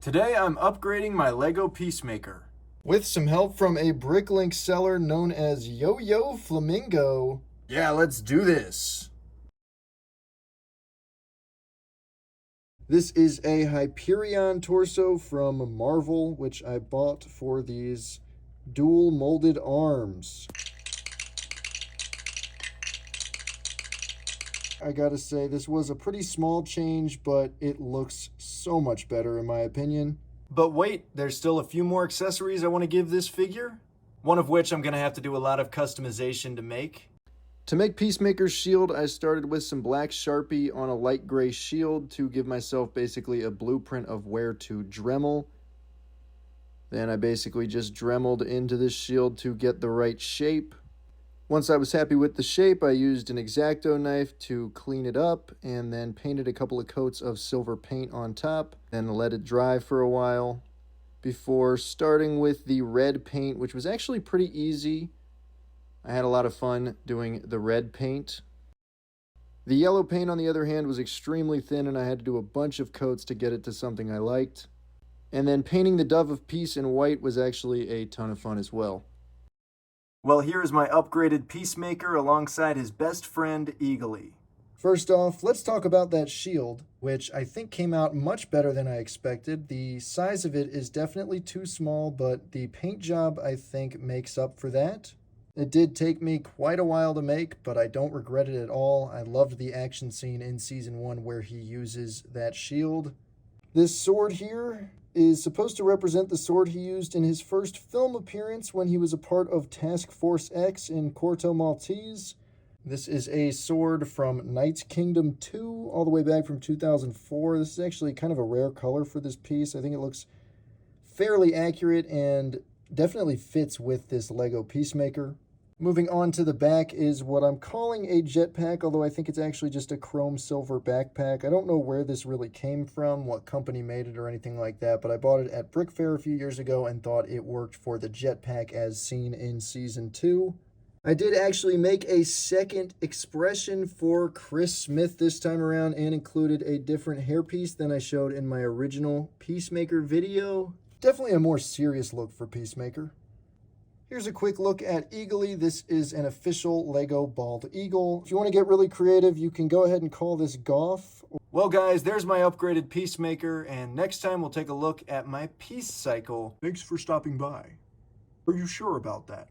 Today I'm upgrading my LEGO Peacemaker. With some help from a Bricklink seller known as Yo-Yo Flamingo. Yeah, let's do this. This is a Hyperion torso from Marvel, which I bought for these dual molded arms. I gotta say, this was a pretty small change, but it looks so much better in my opinion. But wait, there's still a few more accessories I want to give this figure, one of which I'm going to have to do a lot of customization to make. To make Peacemaker's shield, I started with some black Sharpie on a light gray shield to give myself basically a blueprint of where to Dremel. Then I basically just Dremeled into this shield to get the right shape. Once I was happy with the shape, I used an X-Acto knife to clean it up and then painted a couple of coats of silver paint on top, then let it dry for a while before starting with the red paint, which was actually pretty easy. I had a lot of fun doing the red paint. The yellow paint, on the other hand, was extremely thin and I had to do a bunch of coats to get it to something I liked. And then painting the Dove of Peace in white was actually a ton of fun as well. Well, here is my upgraded Peacemaker alongside his best friend, Eagly. First off, let's talk about that shield, which I think came out much better than I expected. The size of it is definitely too small, but the paint job, I think, makes up for that. It did take me quite a while to make, but I don't regret it at all. I loved the action scene in Season 1 where he uses that shield. This sword here is supposed to represent the sword he used in his first film appearance when he was a part of Task Force X in Corto Maltese. This is a sword from Knights Kingdom 2, all the way back from 2004. This is actually kind of a rare color for this piece. I think it looks fairly accurate and definitely fits with this LEGO Peacemaker. Moving on to the back is what I'm calling a jetpack, although I think it's actually just a chrome silver backpack. I don't know where this really came from, what company made it or anything like that, but I bought it at Brick Fair a few years ago and thought it worked for the jetpack as seen in Season 2. I did actually make a second expression for Chris Smith this time around and included a different hairpiece than I showed in my original Peacemaker video. Definitely a more serious look for Peacemaker. Here's a quick look at Eagly. This is an official LEGO Bald Eagle. If you want to get really creative, you can go ahead and call this Goff. Well guys, there's my upgraded Peacemaker, and next time we'll take a look at my Peace Cycle. Thanks for stopping by. Are you sure about that?